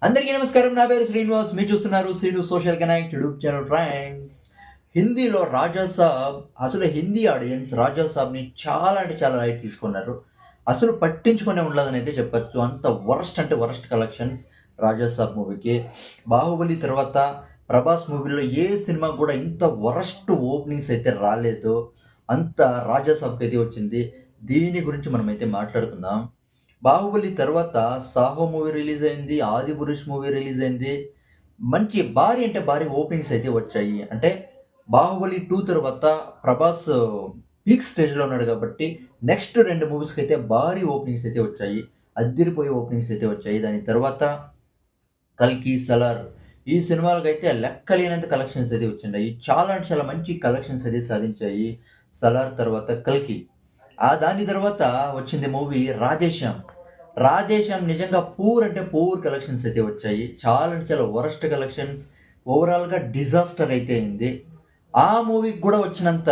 అందరికీ నమస్కారం. నా పేరు శ్రీనివాస్. మీరు చూస్తున్నారు Srinu social connect YouTube channel. Friends, హిందీలో రాజా సాబ్, అసలు హిందీ ఆడియన్స్ రాజా సాబ్ని చాలా అంటే చాలా లైట్ తీసుకున్నారు. అసలు పట్టించుకునే ఉండదని అయితే చెప్పచ్చు. అంత వరస్ట్ అంటే వరస్ట్ కలెక్షన్స్ రాజా సాబ్ మూవీకి. బాహుబలి తర్వాత ప్రభాస్ మూవీలో ఏ సినిమా కూడా ఇంత వరస్ట్ ఓపెనింగ్స్ అయితే రాలేదు. అంత రాజా సాబ్కి అయితే వచ్చింది. దీని గురించి మనమైతే మాట్లాడుకుందాం. బాహుబలి తర్వాత సాహో మూవీ రిలీజ్ అయింది. ఆదిపురుష్ మూవీ రిలీజ్ అయింది. మంచి భారీ అంటే భారీ ఓపెనింగ్స్ అయితే వచ్చాయి. అంటే బాహుబలి 2 తర్వాత ప్రభాస్ పీక్ స్టేజ్లో ఉన్నాడు కాబట్టి నెక్స్ట్ 2 మూవీస్కి అయితే భారీ ఓపెనింగ్స్ అయితే వచ్చాయి. అద్దిరిపోయే ఓపెనింగ్స్ అయితే వచ్చాయి. దాని తర్వాత కల్కి, సలార్ ఈ సినిమాలకైతే లెక్కలేనంత కలెక్షన్స్ అయితే వచ్చినాయి. చాలా అంటే చాలా మంచి కలెక్షన్స్ అయితే సాధించాయి సలార్ తర్వాత కల్కి. దాని తర్వాత వచ్చింది మూవీ రాధేశ్యామ్. రాధేశ్యామ్ నిజంగా పూర్ అంటే పూర్ కలెక్షన్స్ అయితే వచ్చాయి. చాలా అంటే చాలా వరస్ట్ కలెక్షన్స్. ఓవరాల్గా డిజాస్టర్ అయితే అయింది. ఆ మూవీకి కూడా వచ్చినంత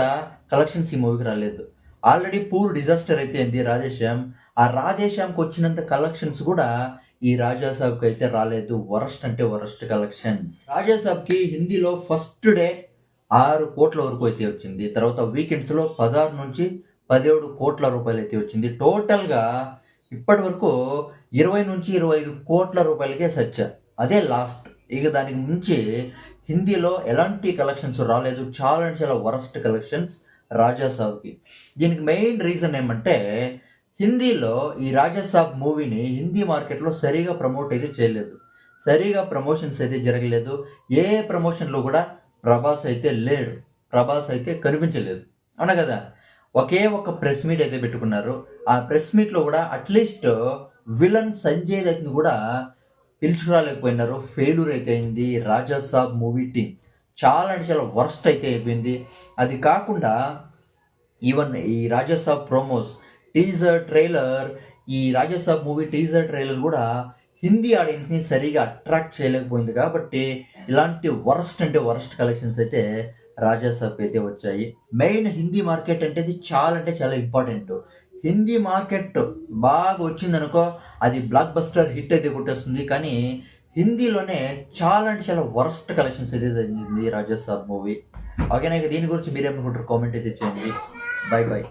కలెక్షన్స్ ఈ మూవీకి రాలేదు. ఆల్రెడీ పూర్ డిజాస్టర్ అయితే అయింది రాధేశ్యామ్. ఆ రాధేశ్యామ్కి వచ్చినంత కలెక్షన్స్ కూడా ఈ రాజాసాబ్కి అయితే రాలేదు. వరస్ట్ అంటే వరస్ట్ కలెక్షన్స్. రాజాసాబ్కి హిందీలో ఫస్ట్ డే 6 కోట్ల వరకు అయితే వచ్చింది. తర్వాత వీకెండ్స్లో 16 నుంచి 17 కోట్ల రూపాయలు అయితే వచ్చింది. టోటల్గా ఇప్పటి వరకు 20 నుంచి 25 కోట్ల రూపాయలకే సచ్చా. అదే లాస్ట్. ఇక దానికి మించి హిందీలో ఎలాంటి కలెక్షన్స్ రాలేదు. చాలా అంటే చాలా వరస్ట్ కలెక్షన్స్ రాజాసాబ్కి. దీనికి మెయిన్ రీజన్ ఏమంటే హిందీలో ఈ రాజాసాబ్ మూవీని హిందీ మార్కెట్లో సరిగా ప్రమోట్ అయితే చేయలేదు. సరిగా ప్రమోషన్స్ అయితే జరగలేదు. ఏ ప్రమోషన్లో కూడా ప్రభాస్ అయితే లేడు. ప్రభాస్ అయితే కనిపించలేదు. అవునా కదా? ఒకే ఒక ప్రెస్ మీట్ అయితే పెట్టుకున్నారు. ఆ ప్రెస్ మీట్లో కూడా అట్లీస్ట్ విలన్ సంజయ్ దత్ని కూడా పిలుచుకురాలేకపోయినారు. ఫెయిల్యూర్ అయితే అయింది రాజాసాబ్ మూవీ టీం. చాలా అంటే చాలా వర్స్ట్ అయితే అయిపోయింది. అది కాకుండా ఈవెన్ ఈ రాజాసాబ్ ప్రోమోస్, టీజర్ ట్రైలర్, ఈ రాజాసాబ్ మూవీ టీజర్ ట్రైలర్ కూడా హిందీ ఆడియన్స్ని సరిగా అట్రాక్ట్ చేయలేకపోయింది. కాబట్టి ఇలాంటి వరస్ట్ అంటే వరస్ట్ కలెక్షన్స్ అయితే రాజాసాబ్ అయితే వచ్చాయి. మెయిన్ హిందీ మార్కెట్ అంటే చాలా ఇంపార్టెంట్. హిందీ మార్కెట్ బాగా వచ్చిందనుకో అది బ్లాక్ బస్టర్ హిట్ అయితే కొట్టేస్తుంది. కానీ హిందీలోనే చాలా అంటే చాలా వరస్ట్ కలెక్షన్స్ అయితే జరిగింది రాజాసాబ్ మూవీ. ఓకేనా? దీని గురించి మీరేమనుకుంటారు? కామెంట్ అయితే చేయండి. By by.